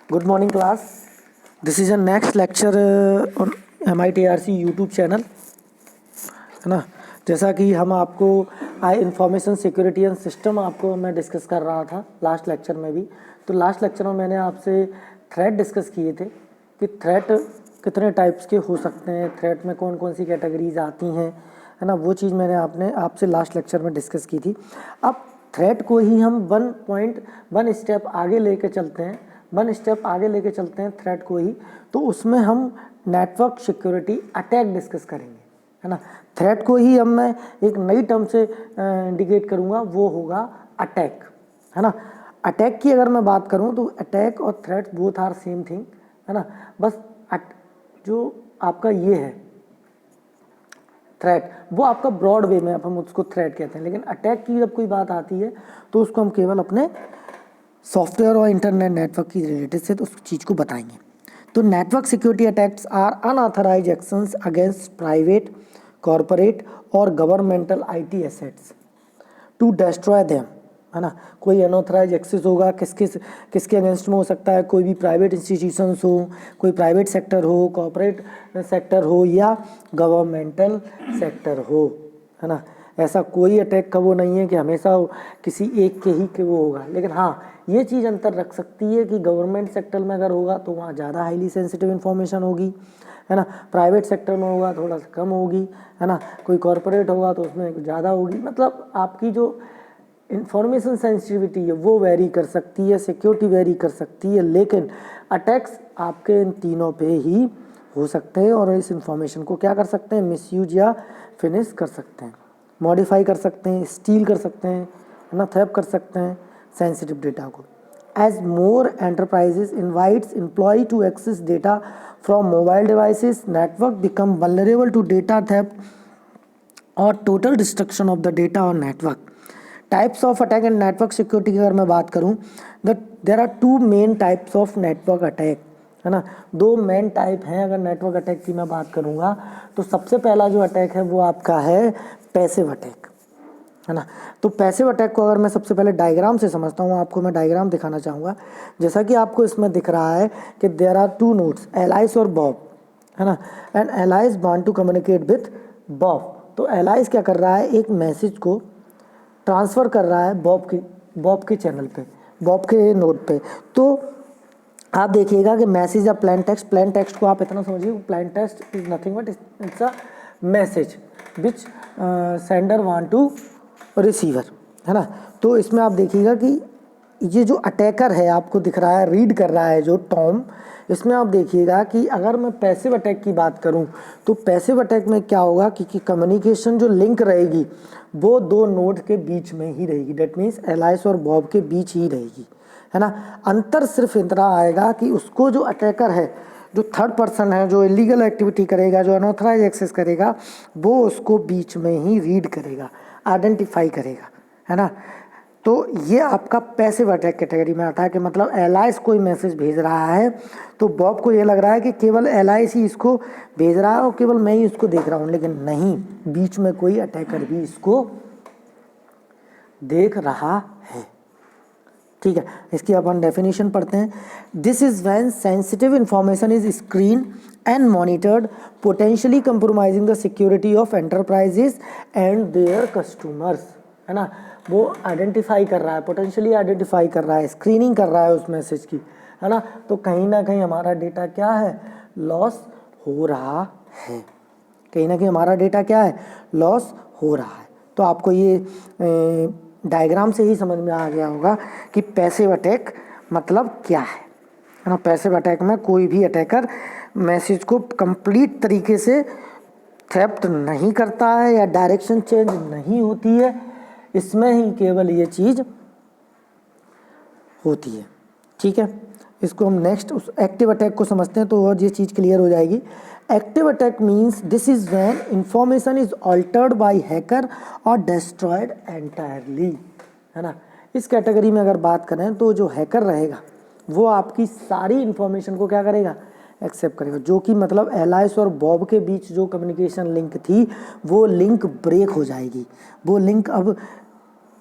Good morning class. This is a next lecture on MITRC YouTube channel, है ना। जैसा कि हम आपको इंफॉर्मेशन सिक्योरिटी एंड सिस्टम आपको मैं डिस्कस कर रहा था लास्ट लेक्चर में भी। तो लास्ट लेक्चर में मैंने आपसे थ्रेट डिस्कस किए थे कि थ्रेट कितने टाइप्स के हो सकते हैं, थ्रेट में कौन कौन सी कैटेगरीज आती हैं, है ना। वो चीज़ मैंने आपसे लास्ट लेक्चर में डिस्कस की थी। अब थ्रेट को ही हम वन स्टेप आगे लेके चलते हैं, थ्रेट को ही। तो उसमें हम नेटवर्क सिक्योरिटी अटैक डिस्कस करेंगे, है ना। थ्रेट को ही अब मैं एक नई टर्म से इंडिकेट करूँगा, वो होगा अटैक, है ना। अटैक की अगर मैं बात करूँ तो अटैक और threat both are same thing, है ना। बस जो आपका ये है थ्रेट, वो आपका ब्रॉड वे में अब हम उसको थ्रेट कहते हैं, लेकिन अटैक की जब कोई बात आती है तो उसको हम केवल अपने सॉफ्टवेयर और इंटरनेट नेटवर्क की रिलेटेड से तो उस चीज़ को बताएंगे। तो network security attacks are unauthorized actions against private, corporate और governmental IT assets to destroy them, है ना। कोई अनऑथराइज एक्सेस होगा, किसके अगेंस्ट में हो सकता है, कोई भी प्राइवेट इंस्टीट्यूशंस हो, कोई प्राइवेट सेक्टर हो, कॉरपोरेट सेक्टर हो या गवर्नमेंटल सेक्टर हो, है ना। ऐसा कोई अटैक का वो नहीं है कि हमेशा किसी एक के ही के वो होगा, लेकिन हाँ ये चीज़ अंतर रख सकती है कि गवर्नमेंट सेक्टर में अगर होगा तो वहाँ ज़्यादा हाईली सेंसिटिव इन्फॉर्मेशन होगी, है ना। प्राइवेट सेक्टर में होगा थोड़ा सा कम होगी, है ना। कोई कॉरपोरेट होगा तो उसमें ज़्यादा होगी। मतलब आपकी जो इंफॉर्मेशन सेंसिटिविटी है वो वेरी कर सकती है, सिक्योरिटी वेरी कर सकती है, लेकिन अटैक्स आपके इन तीनों पे ही हो सकते हैं और इस इंफॉर्मेशन को क्या कर सकते हैं, मिसयूज या फिनिश कर सकते हैं, मॉडिफाई कर सकते हैं, स्टील कर सकते हैं, है ना, थेप कर सकते हैं सेंसिटिव डेटा को। As more enterprises invites employ to access data from mobile devices, network become vulnerable to data theft और total destruction of the data और network. Types of attack and network security की अगर मैं बात करूं, there are two main types of network attack, है ना। दो मेन टाइप हैं अगर नेटवर्क अटैक की मैं बात करूंगा तो सबसे पहला जो अटैक है वो आपका है पैसिव अटैक, है ना। तो पैसिव अटैक को अगर मैं सबसे पहले डायग्राम से समझता हूँ, आपको मैं डायग्राम दिखाना चाहूँगा। जैसा कि आपको इसमें दिख रहा है कि there are two nodes Alice और बॉब, है ना, and Alice want to communicate with Bob. तो एलाइस क्या कर रहा है, एक मैसेज को ट्रांसफ़र कर रहा है बॉब के चैनल पे, बॉब के नोड पे। तो आप देखिएगा कि मैसेज या प्लेन टेक्स्ट को आप इतना समझिए, plain text is nothing but it's a message which sender want to receiver, है ना। तो इसमें आप देखिएगा कि ये जो अटैकर है आपको दिख रहा है, रीड कर रहा है जो टॉम, इसमें आप देखिएगा कि अगर मैं पैसिव अटैक की बात करूं तो पैसिव अटैक में क्या होगा कि कम्युनिकेशन जो लिंक रहेगी वो दो नोड के बीच में ही रहेगी, डेट मीन्स एलाइस और बॉब के बीच ही रहेगी, है ना। अंतर सिर्फ इतना आएगा कि उसको जो अटैकर है, जो थर्ड पर्सन है, जो इलीगल एक्टिविटी करेगा, जो अनऑथराइज एक्सेस करेगा, वो उसको बीच में ही रीड करेगा, आइडेंटिफाई करेगा, है ना। तो ये आपका पैसिव अटैक कैटेगरी में आता है कि मतलब एलाइस कोई मैसेज भेज रहा है तो बॉब को ये लग रहा है कि केवल एलाइस ही इसको भेज रहा है और केवल मैं ही इसको देख रहा हूँ, लेकिन नहीं, बीच में कोई अटैकर भी इसको देख रहा है। ठीक है, इसकी अपन डेफिनेशन पढ़ते हैं। This is when sensitive information is screen and monitored potentially compromising the security of enterprises and their customers, है ना। वो आइडेंटिफाई कर रहा है, पोटेंशियली आइडेंटिफाई कर रहा है, स्क्रीनिंग कर रहा है उस मैसेज की, है ना। तो कहीं ना कहीं हमारा डेटा क्या है, लॉस हो रहा है, कहीं ना कहीं हमारा डेटा क्या है, लॉस हो रहा है। तो आपको ये डायग्राम से ही समझ में आ गया होगा कि पैसिव अटैक मतलब क्या है ना। पैसिव अटैक में कोई भी अटैकर मैसेज को कंप्लीट तरीके से थेफ्ट नहीं करता है या डायरेक्शन चेंज नहीं होती है, इसमें ही केवल ये चीज़ होती है। ठीक है, इसको हम नेक्स्ट उस एक्टिव अटैक को समझते हैं तो और ये चीज़ क्लियर हो जाएगी। Active attack means this is when information is altered by hacker और डिस्ट्रॉयड एंटायरली, है ना। इस कैटेगरी में अगर बात करें तो जो हैकर रहेगा वो आपकी सारी इंफॉर्मेशन को क्या करेगा, एक्सेप्ट करेगा, जो कि मतलब एलाइस और बॉब के बीच जो कम्युनिकेशन लिंक थी वो लिंक ब्रेक हो जाएगी, वो लिंक अब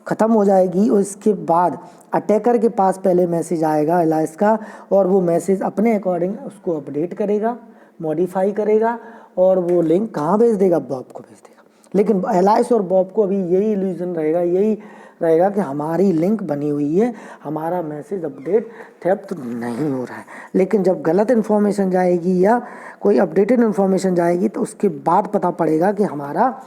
ख़त्म हो जाएगी और इसके बाद अटैकर के पास पहले मैसेज आएगा एलाइस का, और वो मैसेज अपने अकॉर्डिंग उसको अपडेट करेगा, मॉडिफाई करेगा, और वो लिंक कहाँ भेज देगा, बॉब को भेज देगा। लेकिन एलाइस और बॉब को अभी यही इल्यूजन रहेगा, यही रहेगा कि हमारी लिंक बनी हुई है, हमारा मैसेज अपडेट थेफ्ट नहीं हो रहा है। लेकिन जब गलत इन्फॉर्मेशन जाएगी या कोई अपडेटेड इन्फॉर्मेशन जाएगी तो उसके बाद पता पड़ेगा कि हमारा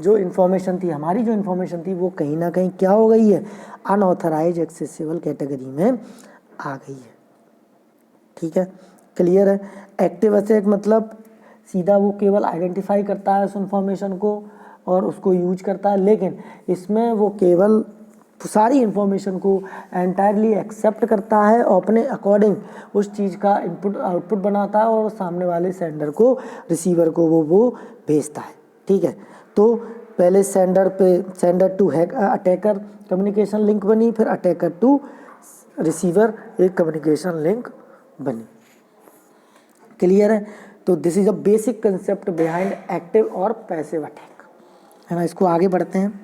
जो इन्फॉर्मेशन थी, हमारी जो इन्फॉर्मेशन थी वो कहीं ना कहीं क्या हो गई है, अनऑथराइज एक्सेसिबल कैटेगरी में आ गई है। ठीक है, क्लियर है। एक्टिव एसेट मतलब सीधा वो केवल आइडेंटिफाई करता है उस इन्फॉर्मेशन को और उसको यूज करता है, लेकिन इसमें वो केवल सारी इन्फॉर्मेशन को एंटायरली एक्सेप्ट करता है और अपने अकॉर्डिंग उस चीज़ का इनपुट आउटपुट बनाता है और सामने वाले सेंडर को, रिसीवर को वो भेजता है। ठीक है, तो पहले sender to attacker communication link बनी, फिर अटैकर टू रिसीवर एक कम्युनिकेशन लिंक बनी। क्लियर है। तो this is a basic concept behind active और पैसिव अटैक, है ना। इसको आगे बढ़ते हैं।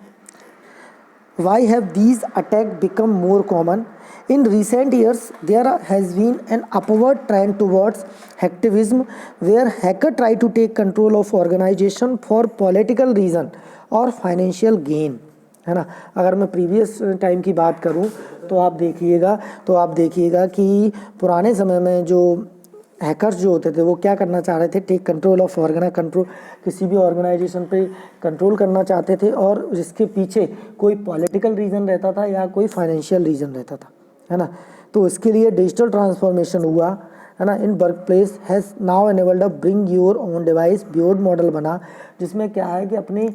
Why have these attacks become more common? In recent years, there has been an upward trend towards hacktivism, where hackers try to take control of organization for political reason or financial gain, है ना। अगर मैं previous time की बात करूं तो आप देखिएगा कि पुराने समय में जो हैकर्स जो होते थे वो क्या करना चाह रहे थे, टेक कंट्रोल ऑफ कंट्रोल, किसी भी ऑर्गेनाइजेशन पे कंट्रोल करना चाहते थे और जिसके पीछे कोई पॉलिटिकल रीज़न रहता था या कोई फाइनेंशियल रीज़न रहता था, है ना। तो इसके लिए डिजिटल ट्रांसफॉर्मेशन हुआ, है ना। In work place has now enabled a bring your own device beyond model बना, जिसमें क्या है कि अपनी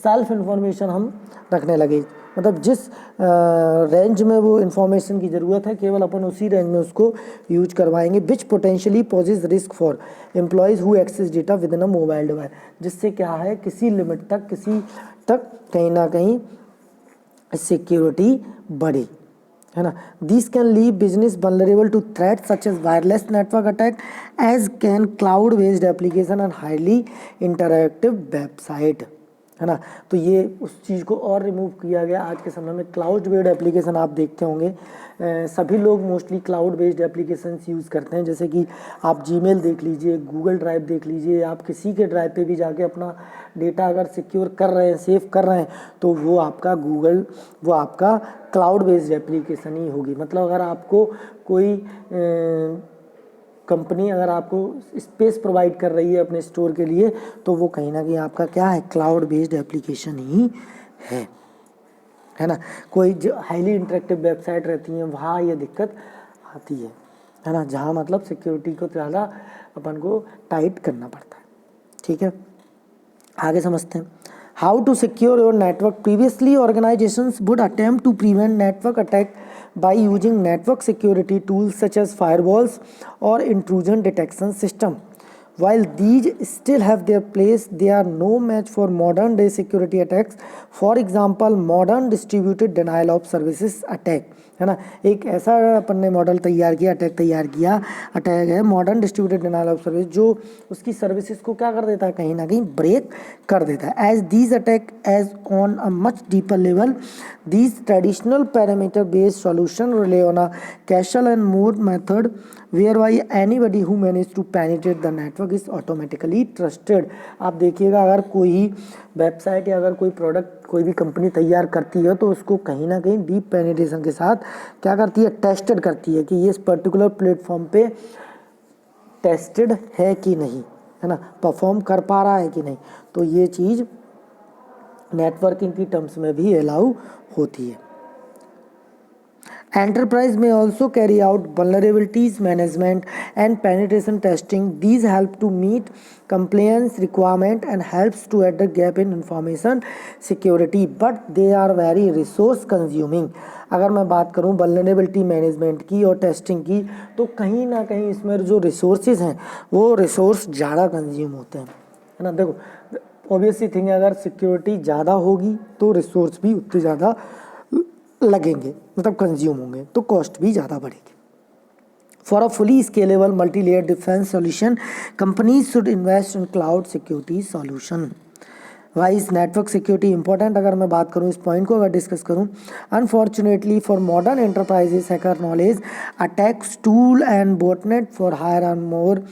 सेल्फ इन्फॉर्मेशन हम रखने लगे, मतलब जिस रेंज में वो इन्फॉर्मेशन की ज़रूरत है केवल अपन उसी रेंज में उसको यूज करवाएंगे, which potentially poses risk for employees who access data within a mobile device, जिससे क्या है किसी लिमिट तक कहीं ना कहीं सिक्योरिटी बढ़े, है ना। This can leave business vulnerable to threat such as wireless network attack as can cloud based application and highly interactive website, है ना। तो ये उस चीज़ को और रिमूव किया गया। आज के समय में क्लाउड बेस्ड एप्लीकेशन आप देखते होंगे, सभी लोग mostly cloud based applications use करते हैं, जैसे कि आप जीमेल देख लीजिए, गूगल ड्राइव देख लीजिए, आप किसी के ड्राइव पे भी जाके अपना डेटा अगर सिक्योर कर रहे हैं, सेव कर रहे हैं, तो वो आपका क्लाउड बेस्ड एप्लीकेशन ही होगी। मतलब अगर आपको कोई कंपनी अगर आपको स्पेस प्रोवाइड कर रही है अपने स्टोर के लिए, तो वो कहीं ना कहीं आपका क्या है, क्लाउड बेस्ड एप्लीकेशन ही है ना। कोई जो हाईली इंटरेक्टिव वेबसाइट रहती हैं वहाँ ये दिक्कत आती है ना, जहाँ मतलब सिक्योरिटी को ज़्यादा अपन को टाइट करना पड़ता है। ठीक है, आगे समझते हैं। How to secure your network. Previously organisations would attempt to prevent network attack by using network security tools such as firewalls or intrusion detection system. While these still have their place, they are no match for modern day security attacks. For example, modern distributed denial of services attack, है ना। एक ऐसा अपन ने model attack है modern distributed denial of service, जो उसकी services को क्या कर देता है, कहीं ना कहीं ब्रेक कर देता है। As these attack as on a much deeper level, these traditional parameter based solution rely on a cache and mode method whereby anybody who manage to penetrate the network is automatically trusted. आप देखिएगा अगर कोई website या अगर कोई product कोई भी company तैयार करती है तो उसको कहीं ना कहीं डीप पेनिट्रेशन के साथ क्या करती है, टेस्टेड करती है कि ये इस पर्टिकुलर प्लेटफॉर्म पे टेस्टेड है कि नहीं, है ना, परफॉर्म कर पा रहा है कि नहीं। तो ये चीज़ नेटवर्किंग की टर्म्स में भी अलाउ होती है। Enterprise may also carry out vulnerabilities management and penetration testing. These help to meet compliance requirement and helps to address gap in information security, but they are very resource consuming. अगर मैं बात करूं vulnerability management की और testing की, तो कहीं ना कहीं इसमें जो resources हैं वो resource ज़्यादा कंज्यूम होते हैं, है ना। देखो ऑब्वियसली थिंग है, अगर सिक्योरिटी ज़्यादा होगी तो रिसोर्स भी उतने ज़्यादा लगेंगे, मतलब कंज्यूम होंगे, तो कॉस्ट भी ज़्यादा बढ़ेगी। For a fully scalable multi layer defence solution, companies should invest in cloud security solution. Why is network security important? अगर मैं बात करूँ इस पॉइंट को अगर डिस्कस करूँ, unfortunately for modern enterprises hacker knowledge attacks tool and botnet for hire and more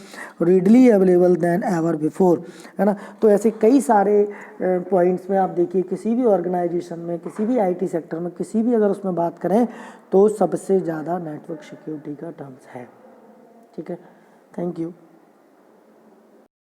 readily available than ever before, है ना। तो ऐसे कई सारे पॉइंट्स में आप देखिए किसी भी ऑर्गेनाइजेशन में, किसी भी आईटी सेक्टर में, किसी भी अगर उसमें बात करें तो सबसे ज़्यादा नेटवर्क सिक्योरिटी का टर्म्स है। ठीक है, थैंक यू।